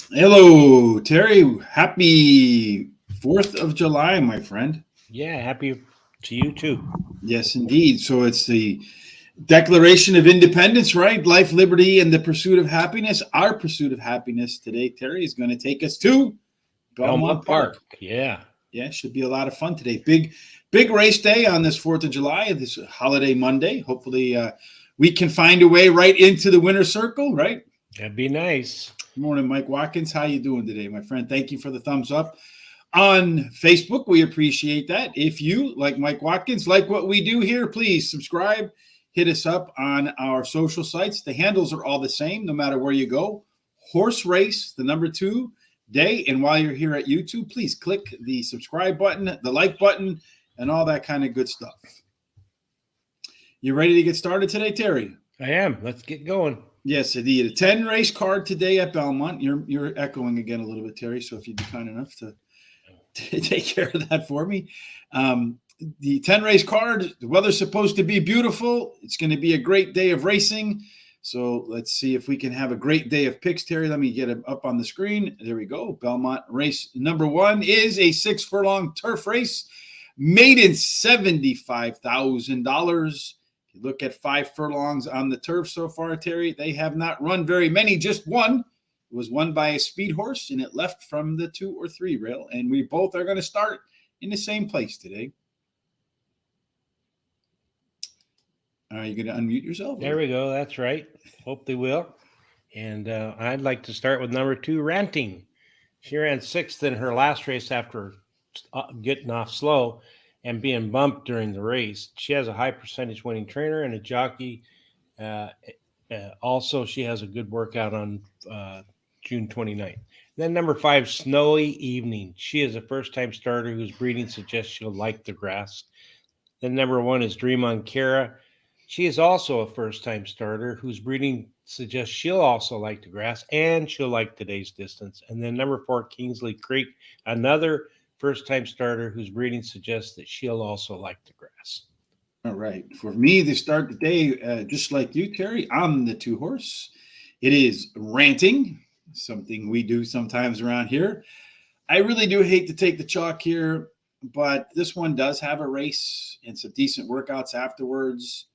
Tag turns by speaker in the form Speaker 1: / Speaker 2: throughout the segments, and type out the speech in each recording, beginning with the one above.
Speaker 1: Hello, Terry. Happy 4th of July, my friend.
Speaker 2: Yeah, happy to you too.
Speaker 1: Yes, indeed. So it's the Declaration of Independence, right? Life, liberty, and the pursuit of happiness. Our pursuit of happiness today, Terry, is going to take us to Belmont Park.
Speaker 2: Yeah.
Speaker 1: Yeah, should be a lot of fun today. Big race day on this 4th of July, this holiday Monday. Hopefully we can find a way right into the winner's circle, right?
Speaker 2: That'd be nice.
Speaker 1: Good morning, Mike Watkins. How you doing today, my friend? Thank you for the thumbs up on Facebook. We appreciate that. If you, like Mike Watkins, like what we do here, please subscribe. Hit us up on our social sites. The handles are all the same, no matter where you go. Horse Race, the number 2 day. And while you're here at YouTube, please click the subscribe button, the like button, and all that kind of good stuff. You ready to get started today, Terry?
Speaker 2: I am. Let's get going.
Speaker 1: Yes, indeed. A 10 race card today at Belmont. You're echoing again a little bit, Terry. So if you'd be kind enough to take care of that for me. The 10 race card, the weather's supposed to be beautiful. It's going to be a great day of racing. So let's see if we can have a great day of picks, Terry. Let me get it up on the screen. There we go. Belmont race number 1 is a 6 furlong turf race. Maiden $75,000. Look at 5 furlongs on the turf so far, Terry. They have not run very many, just one. It was won by a speed horse, and it left from the 2 or 3 rail. And we both are going to start in the same place today. Are you going to unmute yourself?
Speaker 2: There we go. That's right. Hope they will. And I'd like to start with number 2, Ranting. She ran 6th in her last race after getting off slow and being bumped during the race. She has a high percentage winning trainer and a jockey. Also, she has a good workout on June 29th. Then number 5, Snowy Evening. She is a first-time starter whose breeding suggests she'll like the grass. Then number 1 is Dream on Kara. She is also a first-time starter whose breeding suggests she'll also like the grass and she'll like today's distance. And then number 4, Kingsley Creek, another first-time starter whose breeding suggests that she'll also like the grass.
Speaker 1: All right. For me to start the day, just like you, Terry, I'm the 2 horse. It is Ranting, something we do sometimes around here. I really do hate to take the chalk here, but this one does have a race and some decent workouts afterwards.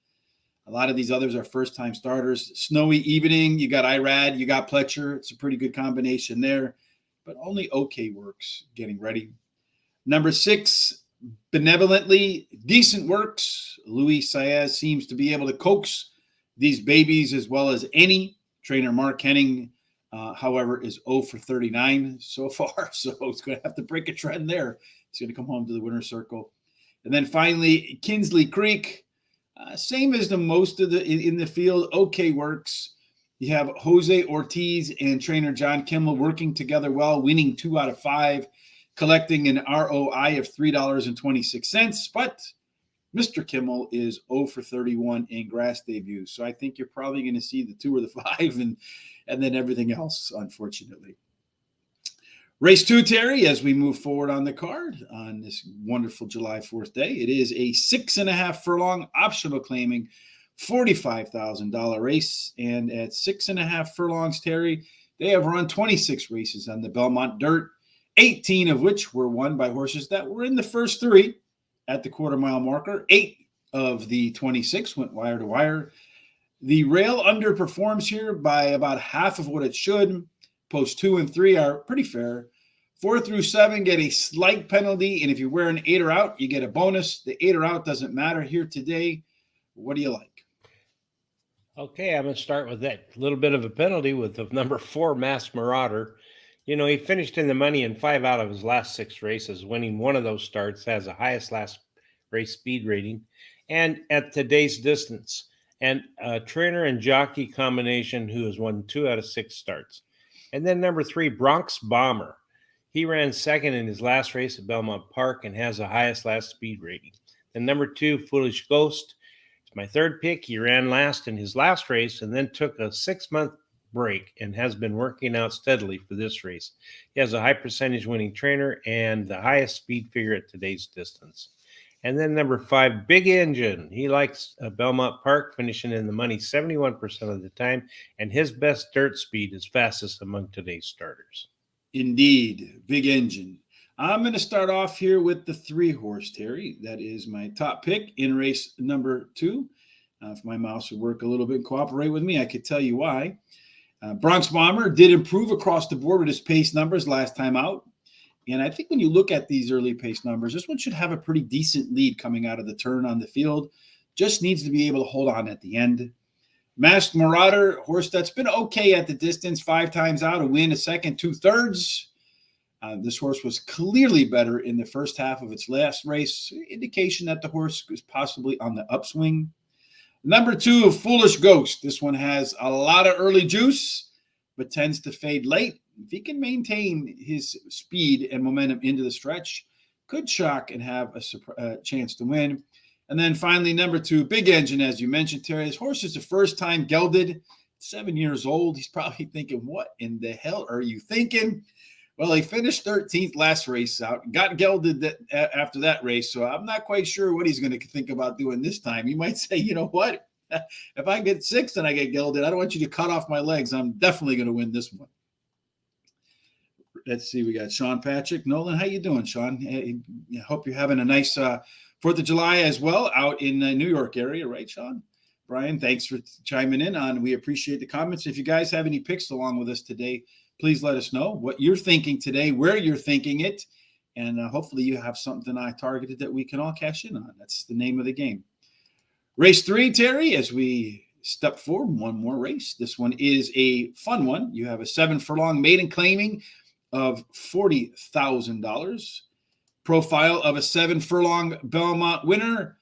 Speaker 1: A lot of these others are first-time starters. Snowy Evening, you got Irad, you got Pletcher. It's a pretty good combination there, but only okay works getting ready. Number 6, Benevolently, decent works. Louis Saez seems to be able to coax these babies as well as any. Trainer Mark Henning, however, is 0 for 39 so far, so it's going to have to break a trend there. It's going to come home to the winner's circle. And then finally, Kingsley Creek, same as the most of the in the field, okay works. You have Jose Ortiz and trainer John Kimmel working together well, winning 2 out of 5. Collecting an ROI of $3.26, but Mr. Kimmel is 0 for 31 in grass debuts. So I think you're probably going to see the 2 or the 5 and then everything else, unfortunately. Race 2, Terry, as we move forward on the card on this wonderful July 4th day. It is a 6.5 furlong optional claiming $45,000 race. And at 6.5 furlongs, Terry, they have run 26 races on the Belmont Dirt. 18 of which were won by horses that were in the first 3 at the quarter-mile marker. 8 of the 26 went wire to wire. The rail underperforms here by about half of what it should. Post 2 and 3 are pretty fair. 4 through 7 get a slight penalty, and if you wear an 8 or out, you get a bonus. The 8 or out doesn't matter here today. What do you like?
Speaker 2: Okay, I'm going to start with that little bit of a penalty with the number 4, Mass Marauder. You know, he finished in the money in 5 out of his last 6 races, winning one of those starts, has the highest last race speed rating, and at today's distance. And a trainer and jockey combination who has won 2 out of 6 starts. And then number 3, Bronx Bomber. He ran 2nd in his last race at Belmont Park and has the highest last speed rating. And number 2, Foolish Ghost. It's my 3rd pick. He ran last in his last race and then took a 6-month break and has been working out steadily for this race. He has a high percentage winning trainer and the highest speed figure at today's distance. And then number 5, Big Engine. He likes Belmont Park, finishing in the money 71% of the time, and his best dirt speed is fastest among today's starters.
Speaker 1: Indeed, Big Engine. I'm going to start off here with the 3-horse, Terry. That is my top pick in race number 2. If my mouse would work a little bit and cooperate with me, I could tell you why. Bronx Bomber did improve across the board with his pace numbers last time out. And I think when you look at these early pace numbers, this one should have a pretty decent lead coming out of the turn on the field. Just needs to be able to hold on at the end. Masked Marauder, horse that's been okay at the distance, 5 times out, a win, a second, 2/3. This horse was clearly better in the first half of its last race, indication that the horse is possibly on the upswing. Number 2, Foolish Ghost. This one has a lot of early juice, but tends to fade late. If he can maintain his speed and momentum into the stretch, could shock and have a chance to win. And then finally, number 2, Big Engine, as you mentioned, Terry. This horse is the first time gelded, 7 years old. He's probably thinking, what in the hell are you thinking? Well, he finished 13th last race out, got gelded after that race. So I'm not quite sure what he's going to think about doing this time. He might say, you know what? If I get 6th and I get gelded, I don't want you to cut off my legs. I'm definitely going to win this one. Let's see. We got Sean Patrick. Nolan, how you doing, Sean? I hope you're having a nice 4th of July as well out in the New York area, right, Sean? Brian, thanks for chiming in on. We appreciate the comments. If you guys have any picks along with us today, please let us know what you're thinking today, where you're thinking it, and hopefully you have something I targeted that we can all cash in on. That's the name of the game. Race 3, Terry, as we step forward, one more race. This one is a fun one. You have a 7-furlong maiden claiming of $40,000. Profile of a 7-furlong Belmont winner,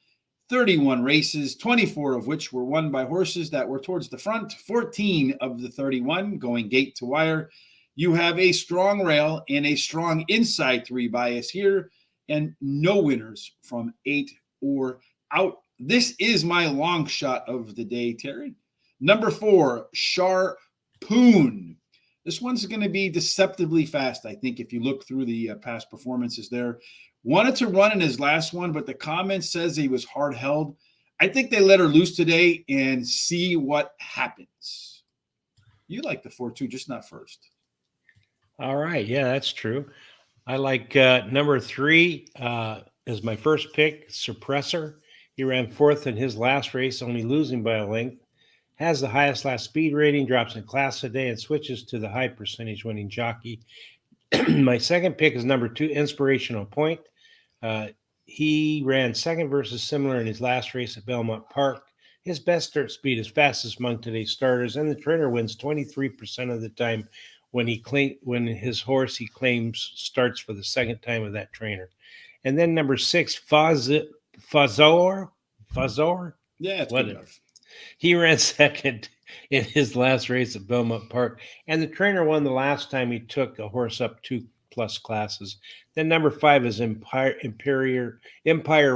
Speaker 1: 31 races, 24 of which were won by horses that were towards the front, 14 of the 31 going gate to wire. You have a strong rail and a strong inside 3 bias here, and no winners from 8 or out. This is my long shot of the day, Terry. Number 4, Sharpoon. This one's going to be deceptively fast, I think, if you look through the past performances there. Wanted to run in his last one, but the comment says he was hard held. I think they let her loose today and see what happens. You like the 4-2, just not first.
Speaker 2: All right. Yeah, that's true. I like number 3 as my first pick, Suppressor. He ran 4th in his last race, only losing by a length. Has the highest last speed rating, drops in class today, and switches to the high percentage winning jockey. My second pick is number 2, Inspirational Point. He ran 2nd versus similar in his last race at Belmont Park. His best dirt speed is fastest among today's starters, and the trainer wins 23% of the time when his horse he claims starts for the second time with that trainer. And then number 6, Fazor.
Speaker 1: Yeah, it's
Speaker 2: good enough. He ran 2nd in his last race at Belmont Park, and the trainer won the last time he took a horse up 2+ classes. Then number 5 is Empire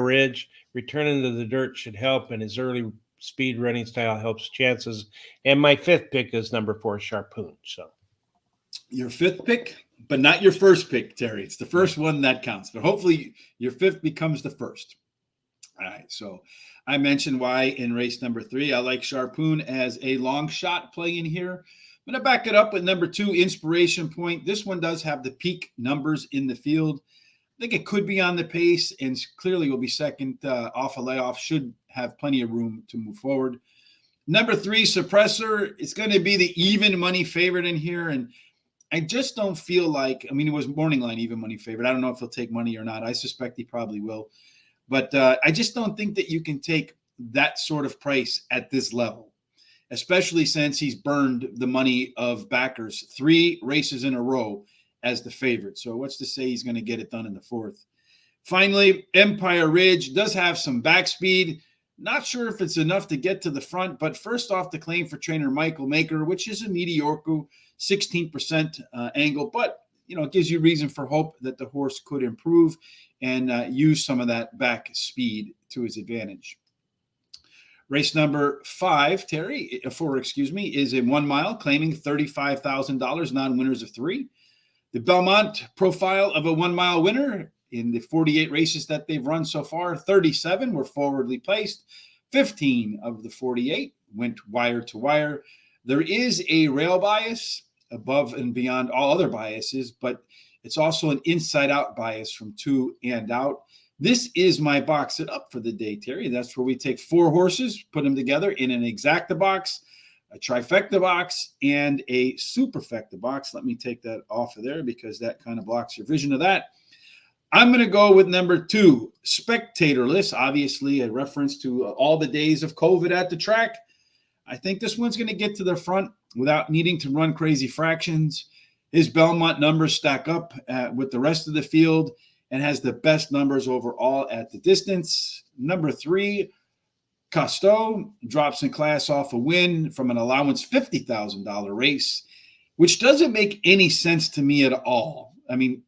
Speaker 2: Ridge. Returning to the dirt should help, and his early speed running style helps chances. And my 5th pick is number 4, Sharpoon. So
Speaker 1: your 5th pick, but not your first pick, Terry. It's the first one that counts, but hopefully your 5th becomes the first. All right, so I mentioned why in race number 3 I like Sharpoon as a long shot play in here. I'm going to back it up with number 2, Inspiration Point. This one does have the peak numbers in the field. I think it could be on the pace and clearly will be second off a layoff, should have plenty of room to move forward. Number 3, Suppressor. It's going to be the even money favorite in here, and I just don't feel like, I mean, it was morning line even money favorite. I don't know if he'll take money or not. I suspect he probably will. But I just don't think that you can take that sort of price at this level, especially since he's burned the money of backers 3 races in a row as the favorite. So what's to say he's going to get it done in the 4th? Finally, Empire Ridge does have some back speed. Not sure if it's enough to get to the front, but first off the claim for trainer Michael Maker, which is a mediocre 16% angle, but it gives you reason for hope that the horse could improve and use some of that back speed to his advantage. Race number 5, Terry, 4, is a 1 mile claiming $35,000, non-winners of 3. The Belmont profile of a 1 mile winner. In the 48 races that they've run so far, 37 were forwardly placed. 15 of the 48 went wire to wire. There is a rail bias above and beyond all other biases, but it's also an inside-out bias from 2 and out. This is my box it up for the day, Terry. That's where we take 4 horses, put them together in an exacta box, a trifecta box, and a superfecta box. Let me take that off of there because that kind of blocks your vision of that. I'm going to go with number 2, spectatorless, obviously a reference to all the days of COVID at the track. I think this one's going to get to the front without needing to run crazy fractions. His Belmont numbers stack up with the rest of the field and has the best numbers overall at the distance. Number 3, Costeau drops in class off a win from an allowance $50,000 race, which doesn't make any sense to me at all. I mean,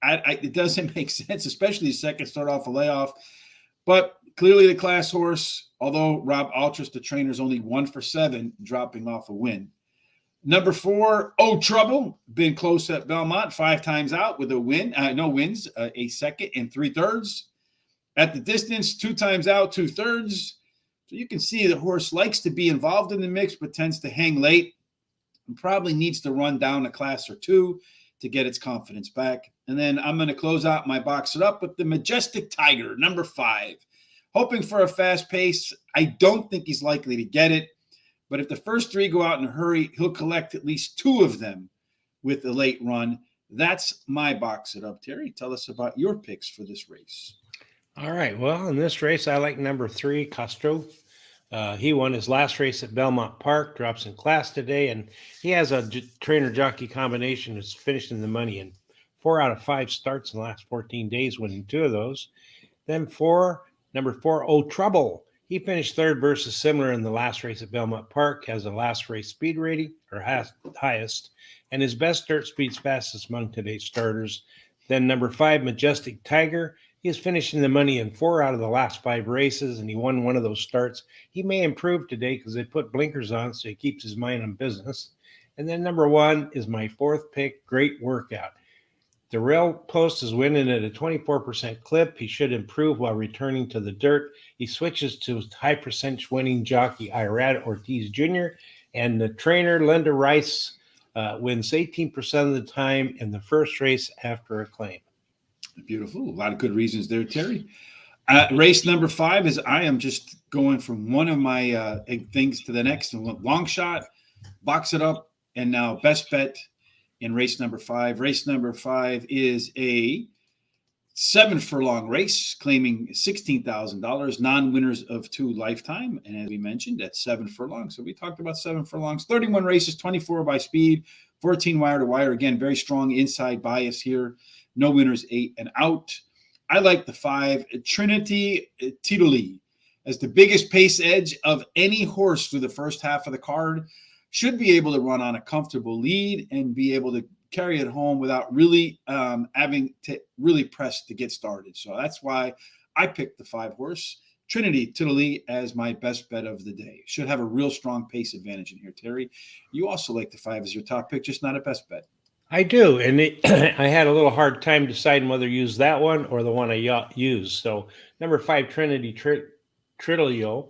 Speaker 1: it doesn't make sense, especially the second start off a layoff. But clearly the class horse, although Rob Altris, the trainer, is only 1 for 7, dropping off a win. Number 4, Oh Trouble, been close at Belmont 5 times out with a win, no wins, a second and 3/3. At the distance, 2 times out, 2/3. So you can see the horse likes to be involved in the mix, but tends to hang late and probably needs to run down a class or 2 to get its confidence back. And then I'm going to close out my box it up with the Majestic Tiger, number 5. Hoping for a fast pace. I don't think he's likely to get it. But if the first 3 go out in a hurry, he'll collect at least 2 of them with a late run. That's my box it up, Terry. Tell us about your picks for this race.
Speaker 2: All right. Well, in this race, I like number 3, Castro. He won his last race at Belmont Park, drops in class today, and he has a trainer-jockey combination that's finished in the money in 4 out of 5 starts in the last 14 days, winning 2 of those. Then number 4, Oh Trouble. He finished 3rd versus similar in the last race at Belmont Park, has a last race speed rating, or highest, and his best dirt speed's fastest among today's starters. Then number 5, Majestic Tiger. He is finishing the money in 4 out of the last 5 races, and he won one of those starts. He may improve today because they put blinkers on, so he keeps his mind on business. And then number 1 is my 4th pick, Great Workout. The rail post is winning at a 24% clip. He should improve while returning to the dirt. He switches to high percentage winning jockey Irad Ortiz Jr., and the trainer, Linda Rice, wins 18% of the time in the first race after a claim.
Speaker 1: Beautiful. A lot of good reasons there, Terry. Race number 5 is I am just going from one of my things to the next. And long shot, box it up, and now best bet in race number 5. Race number 5 is a 7 furlong race, claiming $16,000, non-winners of 2 lifetime. And as we mentioned, that's 7 furlongs. So we talked about 7 furlongs, 31 races, 24 by speed, 14 wire to wire. Again, very strong inside bias here. No winners, 8 and out. I like the 5, Trinity Titoli, as the biggest pace edge of any horse through the first half of the card. Should be able to run on a comfortable lead and be able to carry it home without really having to really press to get started. So that's why I picked the 5 horse, Trinity Titoli, as my best bet of the day. Should have a real strong pace advantage in here, Terry. You also like the 5 as your top pick, just not a best bet.
Speaker 2: I do, and I had a little hard time deciding whether to use that one or the one I used. So number 5, Trinity Trilio,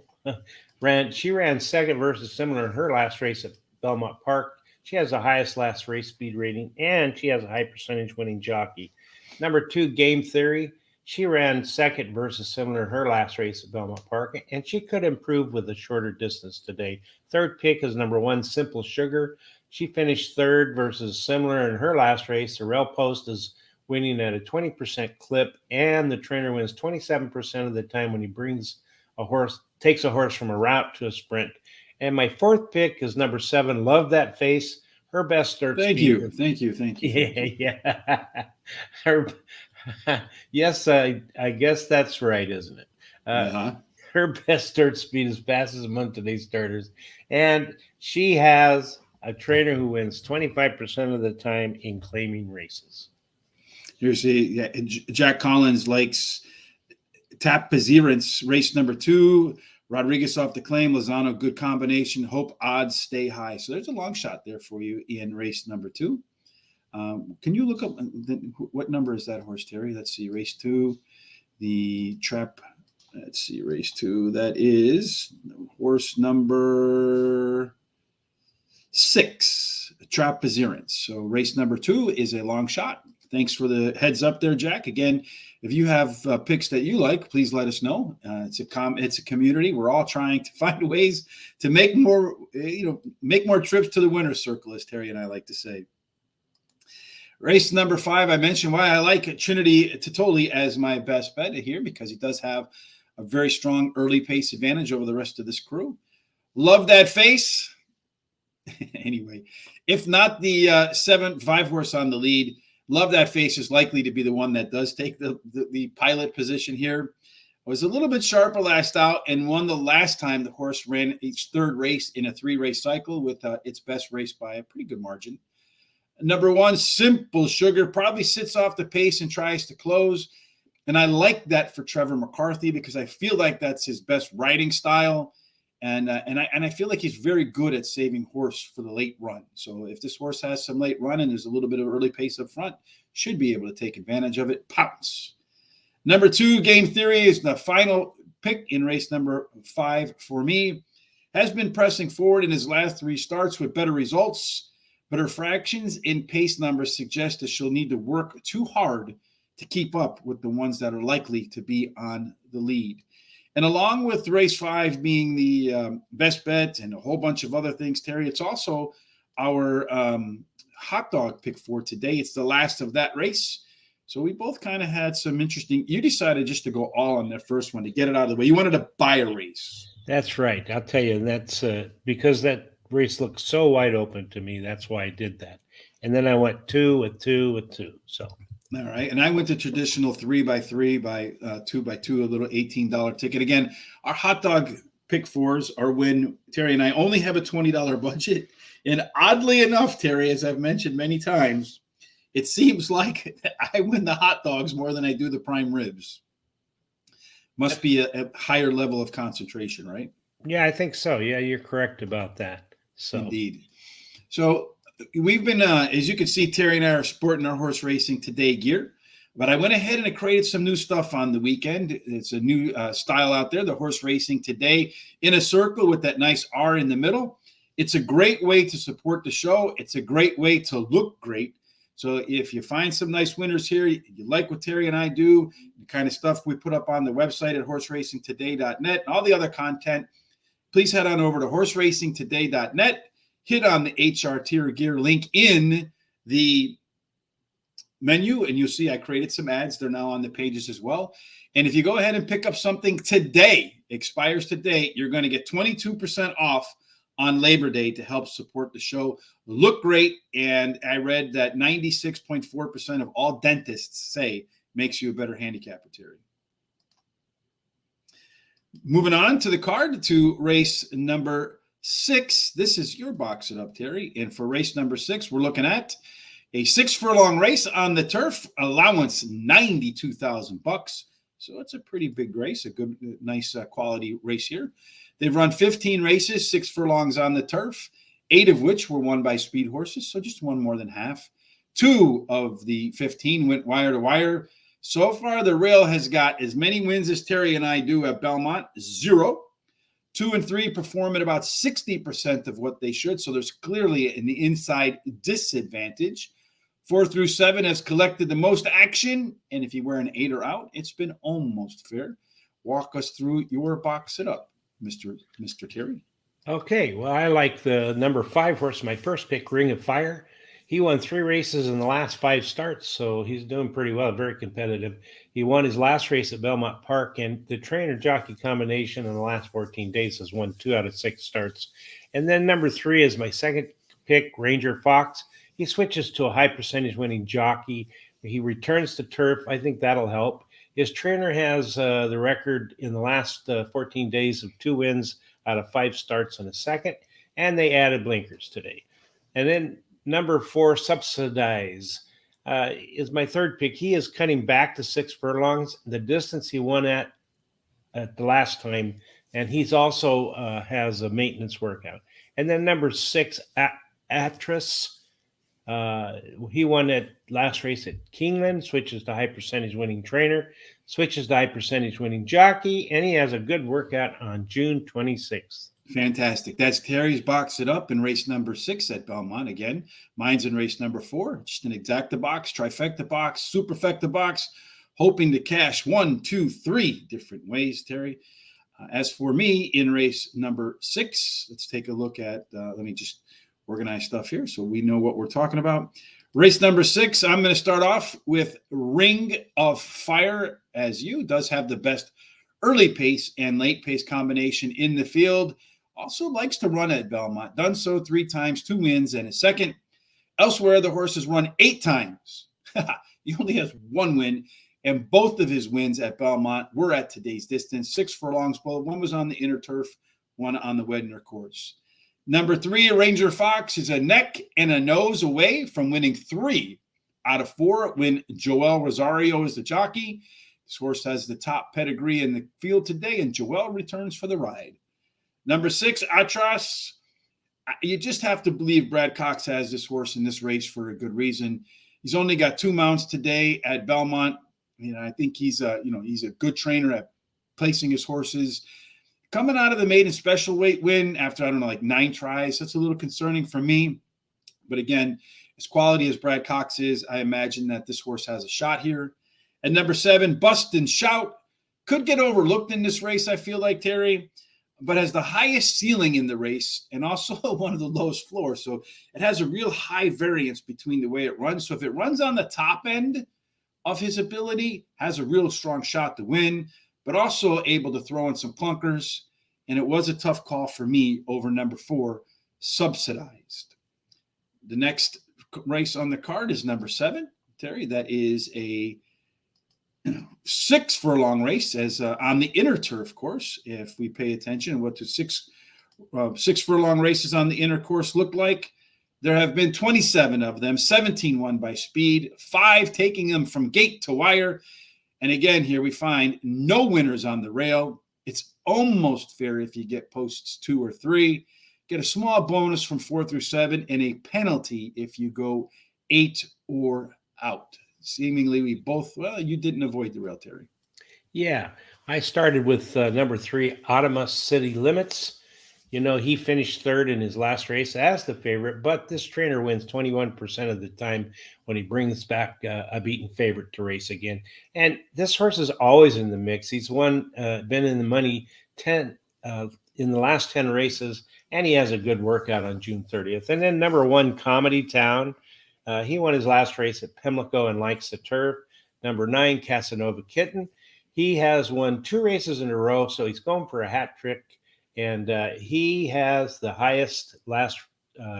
Speaker 2: she ran 2nd versus similar in her last race at Belmont Park. She has the highest last race speed rating, and she has a high percentage winning jockey. Number 2, Game Theory. She ran 2nd versus similar in her last race at Belmont Park, and she could improve with a shorter distance today. 3rd pick is number 1, Simple Sugar. She finished 3rd versus similar in her last race. The rail post is winning at a 20% clip, and the trainer wins 27% of the time when he takes a horse from a route to a sprint. And my 4th pick is number 7, Love That Face. Her best start
Speaker 1: Thank
Speaker 2: speed.
Speaker 1: Thank you.
Speaker 2: Yeah. Yes, I guess that's right, isn't it? Her best start speed is fastest among today's starters. And she has a trainer who wins 25% of the time in claiming races.
Speaker 1: Here's Jack Collins likes Tap Pazirance, race number 2. Rodriguez off the claim. Lozano, good combination. Hope odds stay high. So there's a long shot there for you in race number 2. Can you look up what number is that horse, Terry? Let's see, race 2, the trap. Let's see, race 2. That is horse number 6, Trapezerance. So race number 2 is a long shot. Thanks for the heads up there, Jack. Again, if you have picks that you like, please let us know. It's a community. We're all trying to find ways to make more, make more trips to the winner's circle, as Terry and I like to say. Race number 5, I mentioned why I like Trinity Titoli as my best bet here, because he does have a very strong early pace advantage over the rest of this crew. Love that face. Anyway, if not the 5 horse on the lead, Love That Face is likely to be the one that does take the pilot position here. Was a little bit sharper last out and won the last time the horse ran its 3rd race in a 3-race cycle with its best race by a pretty good margin. Number 1, Simple Sugar, probably sits off the pace and tries to close. And I like that for Trevor McCarthy because I feel like that's his best riding style. And I feel like he's very good at saving horse for the late run. So if this horse has some late run and there's a little bit of early pace up front, should be able to take advantage of it. Pounce. Number 2, Game Theory, is the final pick in race number 5 for me. Has been pressing forward in his last 3 starts with better results, but her fractions in pace numbers suggest that she'll need to work too hard to keep up with the ones that are likely to be on the lead. And along with race 5 being the best bet and a whole bunch of other things, Terry, it's also our hot dog pick for today. It's the last of that race. So we both kind of had some interesting. You decided just to go all on that first one to get it out of the way. You wanted to buy a race.
Speaker 2: That's right. I'll tell you, that's because that race looked so wide open to me. That's why I did that. And then I went 2 with 2 with 2. So.
Speaker 1: All right. And I went to traditional 3x3 by 2x2, a little $18 ticket. Again, our hot dog pick 4s are when Terry and I only have a $20 budget. And oddly enough, Terry, as I've mentioned many times, it seems like I win the hot dogs more than I do the prime ribs. Must be a higher level of concentration, right?
Speaker 2: Yeah, I think so. Yeah, you're correct about that. So
Speaker 1: indeed. So we've been, as you can see, Terry and I are sporting our horse racing today gear. But I went ahead and I created some new stuff on the weekend. It's a new style out there, the horse racing today in a circle with that nice R in the middle. It's a great way to support the show. It's a great way to look great. So if you find some nice winners here, you like what Terry and I do, the kind of stuff we put up on the website at horseracingtoday.net, and all the other content, please head on over to horseracingtoday.net, hit on the HR Tier Gear link in the menu, and you'll see I created some ads. They're now on the pages as well. And if you go ahead and pick up something today, expires today, you're going to get 22% off on Labor Day to help support the show. Look great. And I read that 96.4% of all dentists say makes you a better handicapper, Terry. Moving on to the card to race number 6. This is your box it up, Terry. And for race number 6, we're looking at a 6 furlong race on the turf. Allowance $92,000. So it's a pretty big race, a good, nice quality race here. They've run 15 races, 6 furlongs on the turf, 8 of which were won by speed horses, so just one more than half. 2 of the 15 went wire to wire. So far, the rail has got as many wins as Terry and I do at Belmont, 0. 2 and 3 perform at about 60% of what they should, so there's clearly an inside disadvantage. 4 through 7 has collected the most action, and if you wear an 8 or out, it's been almost fair. Walk us through your box it up, Mr. Terry.
Speaker 2: Okay, well, I like the number 5 horse, my first pick, Ring of Fire. He won 3 races in the last 5 starts, so he's doing pretty well, very competitive. He won his last race at Belmont Park, and the trainer-jockey combination in the last 14 days has won 2 out of 6 starts. And then number 3 is my second pick, Ranger Fox. He switches to a high percentage winning jockey. He returns to turf. I think that'll help. His trainer has the record in the last 14 days of 2 wins out of 5 starts in a second, and they added blinkers today. And then number 4, Subsidize, is my third pick. He is cutting back to 6 furlongs, the distance he won at the last time, and he's also has a maintenance workout. And then number 6, Atris. He won that last race at Keeneland, switches to high percentage winning trainer, switches to high percentage winning jockey, and he has a good workout on June 26th.
Speaker 1: Fantastic. That's Terry's box it up in race number 6 at Belmont. Again, mine's in race number 4. Just an exacta box, trifecta box, superfecta box, hoping to cash 1, 2, 3 different ways, Terry. As for me in race number 6, let's take a look at, let me just organize stuff here so we know what we're talking about. Race number 6, I'm going to start off with Ring of Fire, as you, does have the best early pace and late pace combination in the field. Also likes to run at Belmont. Done so 3 times, 2 wins and a second. Elsewhere, the horse has run 8 times. He only has 1 win, and both of his wins at Belmont were at today's distance. 6 furlongs, both. One was on the inner turf, one on the Wedner course. Number 3, Ranger Fox, is a neck and a nose away from winning 3 out of 4 when Joel Rosario is the jockey. This horse has the top pedigree in the field today, and Joel returns for the ride. Number 6, Atras. You just have to believe Brad Cox has this horse in this race for a good reason. He's only got 2 mounts today at Belmont. I think he's a good trainer at placing his horses. Coming out of the maiden special weight win after, 9 tries, that's a little concerning for me. But again, as quality as Brad Cox is, I imagine that this horse has a shot here. At number 7, Bust and Shout. Could get overlooked in this race, I feel like, Terry, but has the highest ceiling in the race and also one of the lowest floors. So it has a real high variance between the way it runs. So if it runs on the top end of his ability, has a real strong shot to win, but also able to throw in some clunkers. And it was a tough call for me over number 4, Subsidized. The next race on the card is number 7, Terry. That is a 6 furlong race, as on the inner turf course. If we pay attention, what the 6 furlong races on the inner course look like, there have been 27 of them, 17 won by speed, 5 taking them from gate to wire. And again, here we find no winners on the rail. It's almost fair if you get posts 2 or 3. Get a small bonus from 4 through 7 and a penalty if you go 8 or out. Seemingly, we both, you didn't avoid the rail, Terry.
Speaker 2: Yeah, I started with number 3, Ottawa City Limits. He finished 3rd in his last race as the favorite, but this trainer wins 21% of the time when he brings back a beaten favorite to race again. And this horse is always in the mix. He's been in the money 10 in the last 10 races, and he has a good workout on June 30th. And then number 1, Comedy Town. He won his last race at Pimlico and likes the turf. Number 9, Casanova Kitten. He has won 2 races in a row, so he's going for a hat trick. And he has the highest last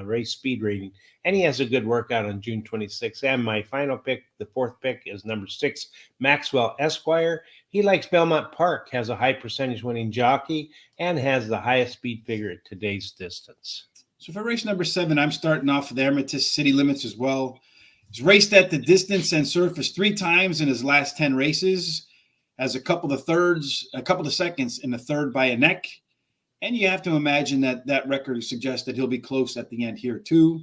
Speaker 2: race speed rating. And he has a good workout on June 26th. And my final pick, the 4th pick, is number 6, Maxwell Esquire. He likes Belmont Park, has a high percentage winning jockey, and has the highest speed figure at today's distance.
Speaker 1: So for race number 7, I'm starting off with Amethyst City Limits as well. He's raced at the distance and surface 3 times in his last 10 races. Has a couple of seconds in the third by a neck. And you have to imagine that record suggests that he'll be close at the end here too.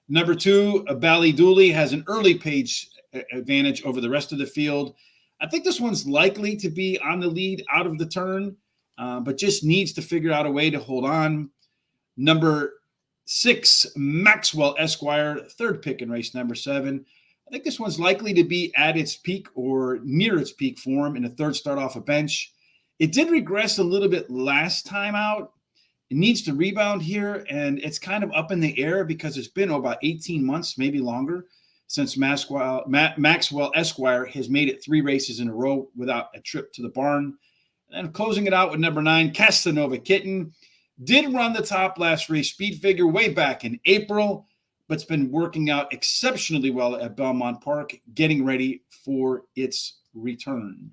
Speaker 1: Number 2, Bally Dooley, has an early page advantage over the rest of the field. I think this one's likely to be on the lead out of the turn, but just needs to figure out a way to hold on. Number 6, Maxwell Esquire, 3rd pick in race number 7. I think this one's likely to be at its peak or near its peak form in the 3rd start off a bench. It did regress a little bit last time out. It needs to rebound here, and it's kind of up in the air because it's been about 18 months, maybe longer, since Maxwell Esquire has made it 3 races in a row without a trip to the barn. And closing it out with number 9, Casanova Kitten. Did run the top last race speed figure way back in April, but it's been working out exceptionally well at Belmont Park, getting ready for its return.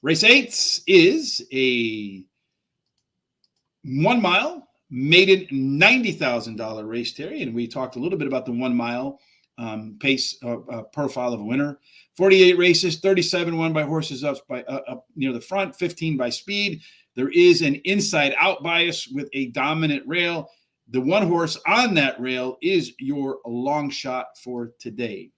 Speaker 1: Race 8 is a 1 mile maiden $90,000 race, Terry. And we talked a little bit about the 1 mile pace profile of a winner. 48 races, 37 won by horses up near the front, 15 by speed. There is an inside-out bias with a dominant rail. the one horse on that rail is your long shot for today.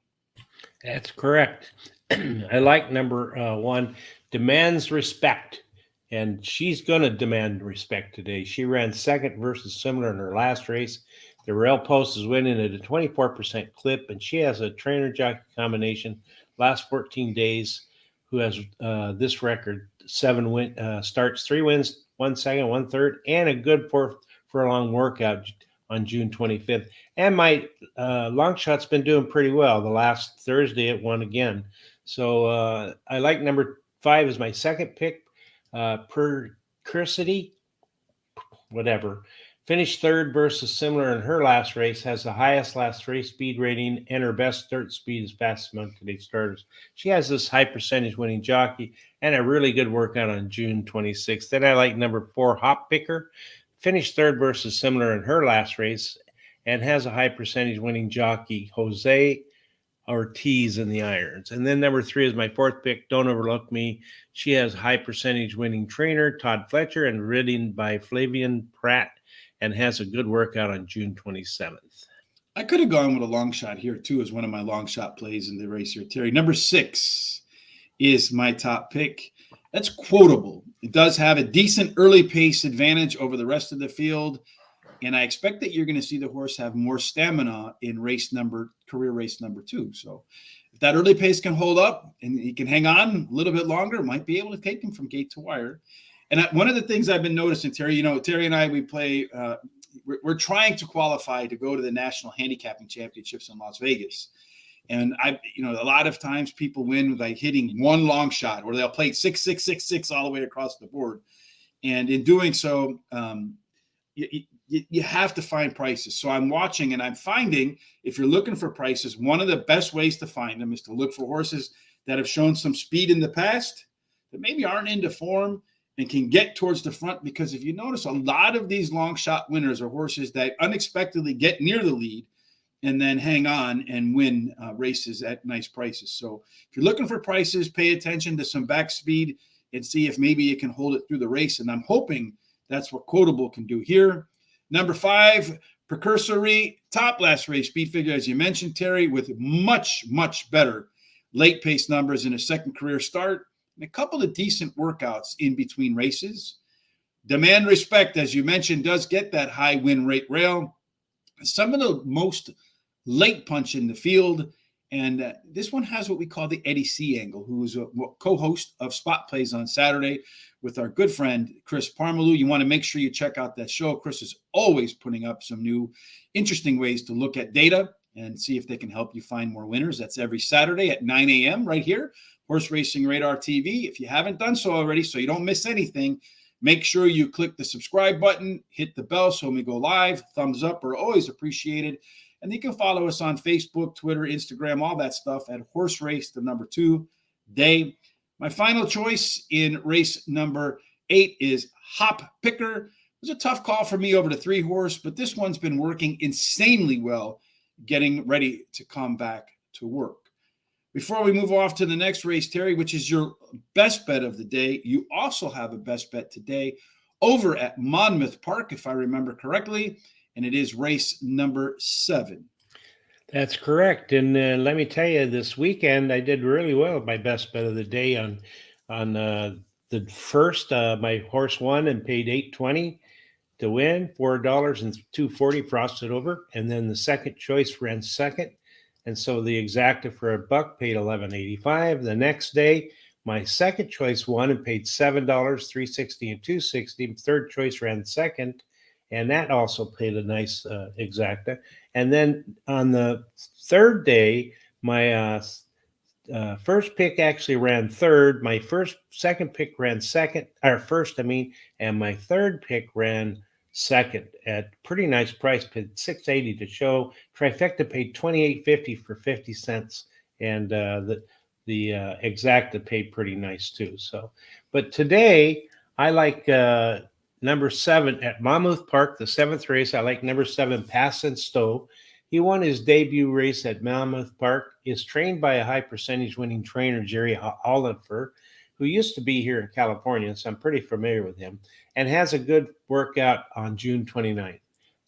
Speaker 2: That's correct. I like number one, Demands Respect. And she's going to demand respect today. She ran second versus similar in her last race. The rail post is winning at a 24% clip, and she has a trainer jockey combination last 14 days who has this record: 7 starts, 3 wins, 1 second, 1 third, and a good fourth furlong workout on June 25th. And my long shot's been doing pretty well. The last Thursday it won again. So I like number 5 as my second pick. Percursity, whatever, finished third versus similar in her last race, has the highest last race speed rating, and her best start speed is fastest among today's starters. She has this high percentage winning jockey and a really good workout on June 26th. Then I like number 4, Hop Picker, finished third versus similar in her last race and has a high percentage winning jockey, Jose Ortiz in the irons. And then number 3 is my 4th pick, Don't Overlook Me. She has high percentage winning trainer, Todd Fletcher, and ridden by Flavian Pratt, and has a good workout on June 27th.
Speaker 1: I could have gone with a long shot here, too, as one of my long shot plays in the race here, Terry. Number 6 is my top pick. That's Quotable. It does have a decent early pace advantage over the rest of the field. And I expect that you're going to see the horse have more stamina in career race number 2. So if that early pace can hold up and he can hang on a little bit longer, might be able to take him from gate to wire. And one of the things I've been noticing, Terry, Terry and I, we play, we're trying to qualify to go to the National Handicapping Championships in Las Vegas. And a lot of times people win by hitting one long shot, or they'll play 6, 6, 6, 6 all the way across the board. And in doing so, you have to find prices. So I'm watching and I'm finding, if you're looking for prices, one of the best ways to find them is to look for horses that have shown some speed in the past, that maybe aren't into form and can get towards the front. Because if you notice, a lot of these long shot winners are horses that unexpectedly get near the lead and then hang on and win races at nice prices. So if you're looking for prices, pay attention to some back speed and see if maybe you can hold it through the race. And I'm hoping that's what Quotable can do here. Number 5, Precursory, top last race speed figure, as you mentioned, Terry, with much, much better late pace numbers in a second career start and a couple of decent workouts in between races. Demand Respect, as you mentioned, does get that high win rate rail. Some of the most late punch in the field. And this one has what we call the Eddie C. angle, who is a co-host of Spot Plays on Saturday with our good friend, Chris Parmalu. You want to make sure you check out that show. Chris is always putting up some new interesting ways to look at data and see if they can help you find more winners. That's every Saturday at 9 a.m. right here, Horse Racing Radar TV. If you haven't done so already, so you don't miss anything, make sure you click the subscribe button, hit the bell so when we go live. Thumbs up are always appreciated. And you can follow us on Facebook, Twitter, Instagram, all that stuff at Horse Race, the number 2 day. My final choice in race number 8 is Hop Picker. It was a tough call for me over the 3 horse, but this one's been working insanely well, getting ready to come back to work. Before we move off to the next race, Terry, which is your best bet of the day, you also have a best bet today over at Monmouth Park, if I remember correctly, and it is race number 7.
Speaker 2: That's correct. And let me tell you, this weekend I did really well with my best bet of the day on the first. My horse won and paid $8.20 to win, $4 and $2.40 frosted over. And then the second choice ran second. And so the exacta for $1 paid $11.85. The next day, my second choice won and paid $7, $3.60 and $2.60. Third choice ran second, and that also paid a nice exacta. And then on the third day, my first pick actually ran third. My second pick ran first, and my third pick ran second at pretty nice price, paid $6.80 to show. Trifecta paid $28.50 for 50 cents, and the exacta paid pretty nice too. So, but today I like number 7 at Monmouth Park, the 7th race. I like number 7, Pass and Stowe. He won his debut race at Monmouth Park, is trained by a high percentage winning trainer, Jerry Oliver, who used to be here in California, so I'm pretty familiar with him, and has a good workout on June 29th.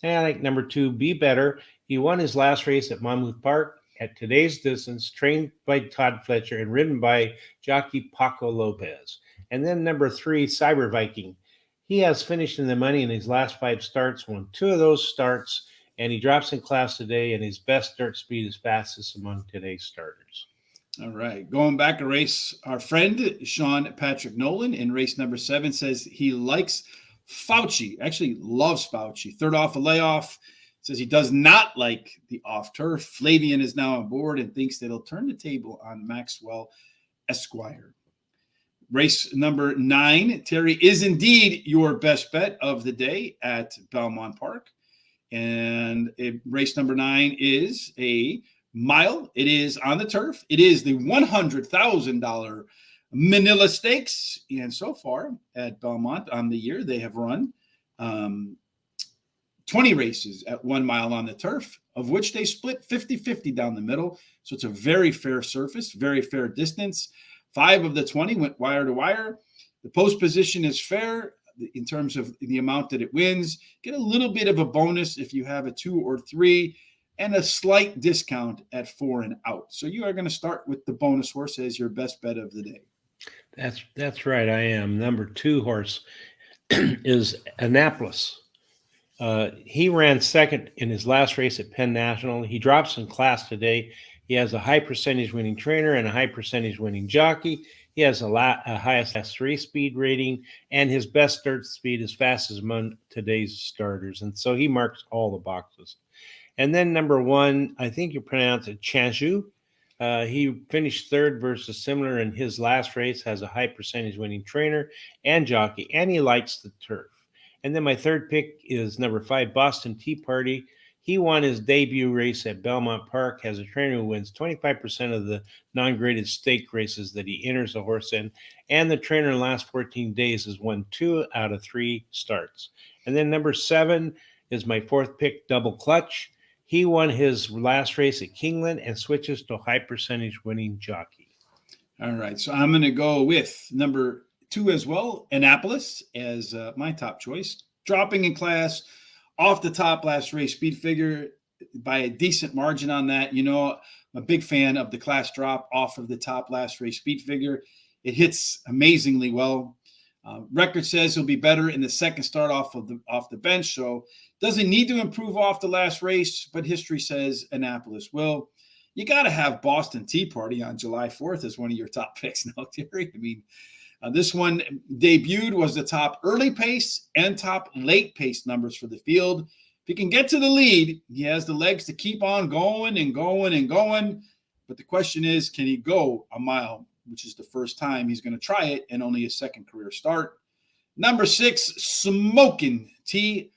Speaker 2: And I like number 2, Be Better. He won his last race at Monmouth Park at today's distance, trained by Todd Fletcher and ridden by jockey Paco Lopez. And then number 3, Cyber Viking. He has finished in the money in his last 5 starts, won 2 of those starts, and he drops in class today, and his best dirt speed is fastest among today's starters.
Speaker 1: All right. Going back a race, our friend Sean Patrick Nolan in race number 7 says he likes Fauci, actually loves Fauci. Third off a layoff, says he does not like the off turf. Flavian is now on board and thinks that he'll turn the table on Maxwell Esquire. Race number 9, Terry, is indeed your best bet of the day at Belmont Park. And race number 9 is a mile. It is on the turf. It is the $100,000 Manila Stakes. And so far at Belmont on the year, they have run 20 races at 1 mile on the turf, of which they split 50-50 down the middle. So it's a very fair surface, very fair distance. 5 of the 20 went wire to wire. The post position is fair in terms of the amount that it wins. Get a little bit of a bonus if you have a 2 or 3, and a slight discount at 4 and out. So you are going to start with the bonus horse as your best bet of the day.
Speaker 2: That's right. I am. Number 2 horse is Annapolis. He ran second in his last race at Penn National. He drops in class today. He has a high percentage winning trainer and a high percentage winning jockey. He has a highest class 3 speed rating, and his best dirt speed is fastest among today's starters. And so he marks all the boxes. And then number 1, I think you pronounce it Chanju. He finished third versus similar in his last race, has a high percentage winning trainer and jockey, and he likes the turf. And then my third pick is number 5, Boston Tea Party. He won his debut race at Belmont Park, has a trainer who wins 25% of the non-graded stake races that he enters the horse in, and the trainer in the last 14 days has won 2 out of 3 starts. And then number 7 is my 4th pick, Double Clutch. He won his last race at Kingland and switches to a high percentage winning jockey.
Speaker 1: All right, so I'm going to go with number 2 as well, Annapolis, as my top choice. Dropping in class, off the top last race speed figure by a decent margin on that. You know, I'm a big fan of the class drop off of the top last race speed figure. It hits amazingly well. Record says he'll be better in the second start off the bench, so doesn't need to improve off the last race, but history says Annapolis will. You got to have Boston Tea Party on July 4th as one of your top picks now, Terry. I mean, this one debuted, was the top early pace and top late pace numbers for the field. If he can get to the lead, he has the legs to keep on going and going and going. But the question is, can he go a mile, which is the first time he's going to try it and only his second career start? Number 6, Smoking Tea.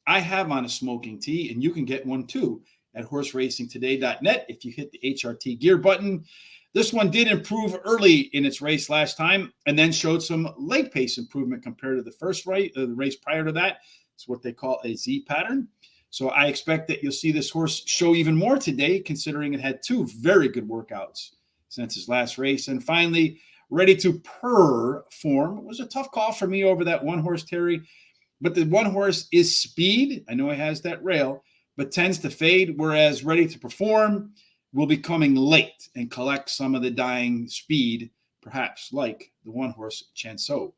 Speaker 1: I have on a Smoking Tea, and you can get one too at horseracingtoday.net if you hit the HRT gear button. This one did improve early in its race last time and then showed some late pace improvement compared to the first race, the race prior to that. It's what they call a Z pattern. So I expect that you'll see this horse show even more today, considering it had 2 very good workouts since his last race. And finally, Ready to Perform. It was a tough call for me over that 1 horse, Terry. But the 1 horse is speed. I know it has that rail, but tends to fade, whereas Ready to Perform will be coming late and collect some of the dying speed, perhaps like the 1 horse Chanceau.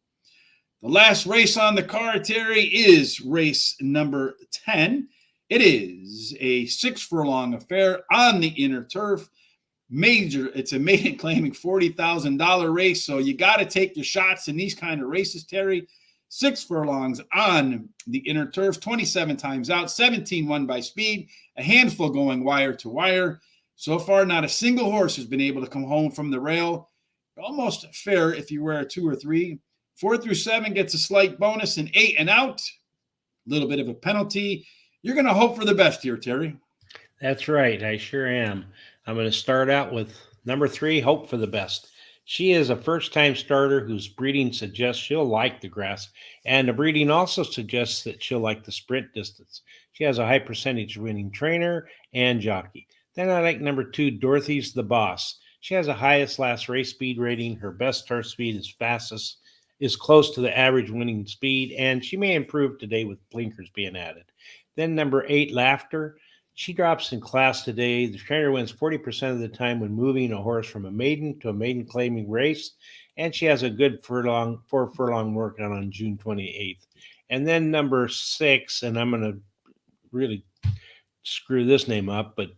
Speaker 1: The last race on the card, Terry, is race number 10. It is a 6 furlong affair on the inner turf. It's a maiden claiming $40,000 race, so you got to take your shots in these kind of races, Terry. 6 furlongs on the inner turf, 27 times out, 17 won by speed, a handful going wire to wire. So far, not a single horse has been able to come home from the rail. Almost fair if you wear a 2 or 3. 4 through 7 gets a slight bonus, and 8 and out, a little bit of a penalty. You're going to hope for the best here, Terry.
Speaker 2: That's right. I sure am. I'm going to start out with number 3, Hope for the Best. She is a first-time starter whose breeding suggests she'll like the grass, and the breeding also suggests that she'll like the sprint distance. She has a high percentage winning trainer and jockey. Then I like number 2, Dorothy's the Boss. She has the highest last race speed rating. Her best start speed is close to the average winning speed, and she may improve today with blinkers being added. Then number 8, Laughter. She drops in class today. The trainer wins 40% of the time when moving a horse from a maiden to a maiden claiming race. And she has a good 4 furlong workout on June 28th. And then number 6, and I'm going to really screw this name up, but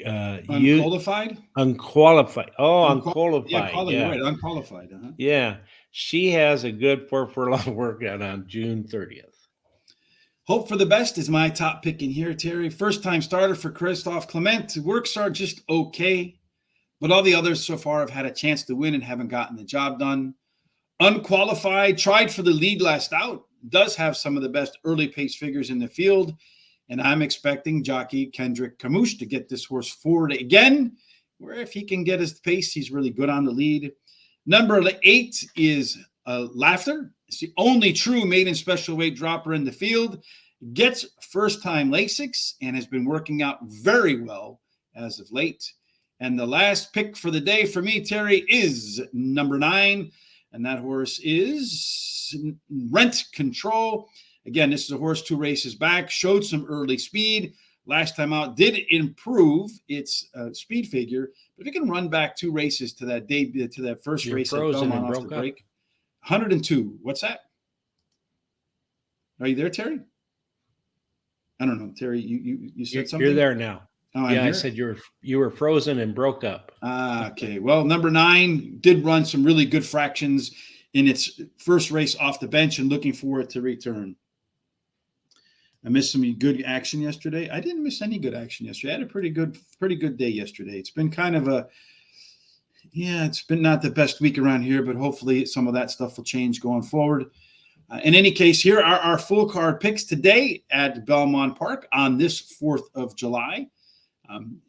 Speaker 1: Unqualified?
Speaker 2: Unqualified. Oh, Unqualified.
Speaker 1: You're right. Unqualified.
Speaker 2: Yeah. She has a good 4 furlong workout on June 30th.
Speaker 1: Hope for the Best is my top pick in here, Terry. First-time starter for Christophe Clement. Works are just okay, but all the others so far have had a chance to win and haven't gotten the job done. Unqualified, tried for the lead last out, does have some of the best early pace figures in the field, and I'm expecting jockey Kendrick Camouche to get this horse forward again, where if he can get his pace, he's really good on the lead. Number 8 is Laughter. It's the only true maiden special weight dropper in the field. Gets first-time Lasix and has been working out very well as of late. And the last pick for the day for me, Terry, is number 9. And that horse is Rent Control. Again, this is a horse 2 races back, showed some early speed. Last time out, did improve its speed figure. But if it can run back 2 races to that debut, to that first race at Belmont off the break, 102. What's that? Are you there, Terry? I don't know, Terry. You said something.
Speaker 2: You're there now.
Speaker 1: Oh,
Speaker 2: yeah, I said you were frozen and broke up.
Speaker 1: Okay. Well, number 9 did run some really good fractions in its first race off the bench, and looking for it to return. I missed some good action yesterday. I didn't miss any good action yesterday. I had a pretty good day yesterday. It's been kind of it's been not the best week around here, but hopefully some of that stuff will change going forward. In any case, here are our full card picks today at Belmont Park on this 4th of July.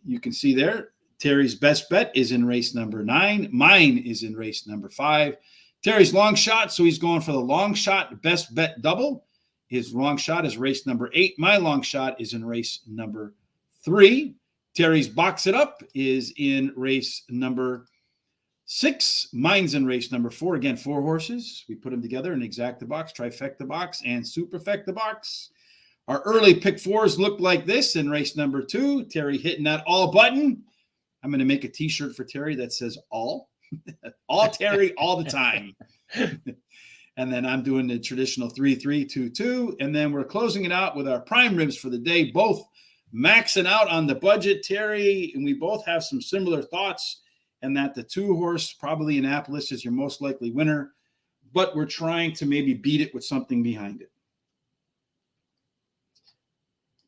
Speaker 1: You can see there, Terry's best bet is in race number 9. Mine is in race number 5. Terry's long shot, so he's going for the long shot best bet double. His long shot is race number 8. My long shot is in race number 3. Terry's box it up is in race number 6. Mine's in race number 4. Again, 4 horses. We put them together in exacta box, trifecta box, and superfecta box. Our early pick 4s look like this in race number 2. Terry hitting that all button. I'm going to make a t-shirt for Terry that says all. All Terry, all the time. And then I'm doing the traditional 3-3-2-2. And then we're closing it out with our prime ribs for the day, both maxing out on the budget, Terry. And we both have some similar thoughts, and that the 2-horse, probably Annapolis, is your most likely winner. But we're trying to maybe beat it with something behind it.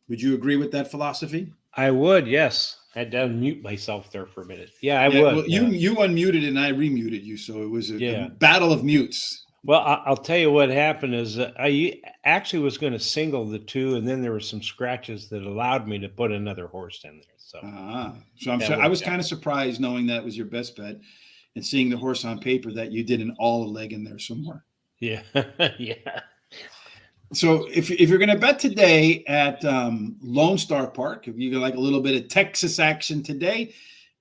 Speaker 1: Would you agree with that philosophy?
Speaker 2: I would, yes. I had to unmute myself there for a minute. Yeah, I would.
Speaker 1: Well, you unmuted and I remuted you, so it was a battle of mutes.
Speaker 2: Well, I'll tell you what happened is I actually was going to single the 2, and then there were some scratches that allowed me to put another horse in there. So
Speaker 1: I was kind of surprised knowing that was your best bet and seeing the horse on paper that you did an all leg in there somewhere.
Speaker 2: Yeah, yeah.
Speaker 1: So if you're going to bet today at Lone Star Park, if you like a little bit of Texas action today,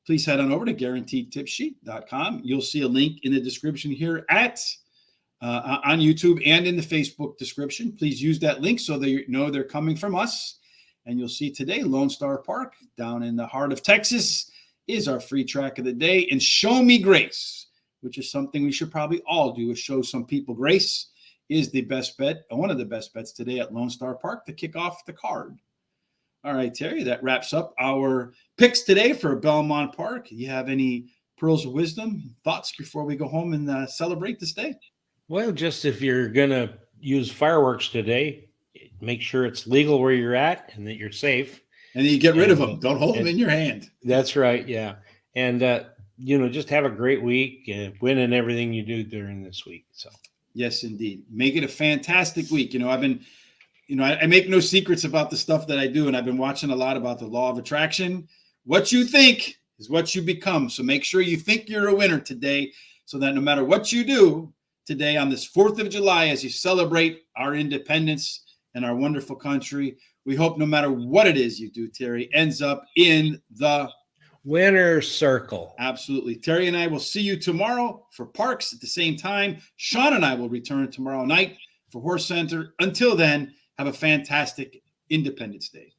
Speaker 1: please head on over to guaranteedtipsheet.com. You'll see a link in the description here on YouTube and in the Facebook description. Please use that link so that you know they're coming from us. And you'll see today, Lone Star Park down in the heart of Texas is our free track of the day. And Show Me Grace, which is something we should probably all do, is show some people grace, is the best bet, one of the best bets today at Lone Star Park to kick off the card. All right, Terry, that wraps up our picks today for Belmont Park. You have any pearls of wisdom, thoughts before we go home and celebrate this day?
Speaker 2: Well, just if you're going to use fireworks today, make sure it's legal where you're at and that you're safe.
Speaker 1: And you get rid of them. Don't hold them in your hand. That's
Speaker 2: right, yeah. And, just have a great week and win in everything you do during this week. So.
Speaker 1: Yes, indeed. Make it a fantastic week. I've been, I make no secrets about the stuff that I do, and I've been watching a lot about the law of attraction. What you think is what you become. So make sure you think you're a winner today, so that no matter what you do today on this 4th of July, as you celebrate our independence and our wonderful country, we hope no matter what it is you do, Terry, ends up in the
Speaker 2: winner's circle.
Speaker 1: Absolutely. Terry and I will see you tomorrow for Parks at the same time. Sean and I will return tomorrow night for Horse Center. Until then, have a fantastic Independence Day.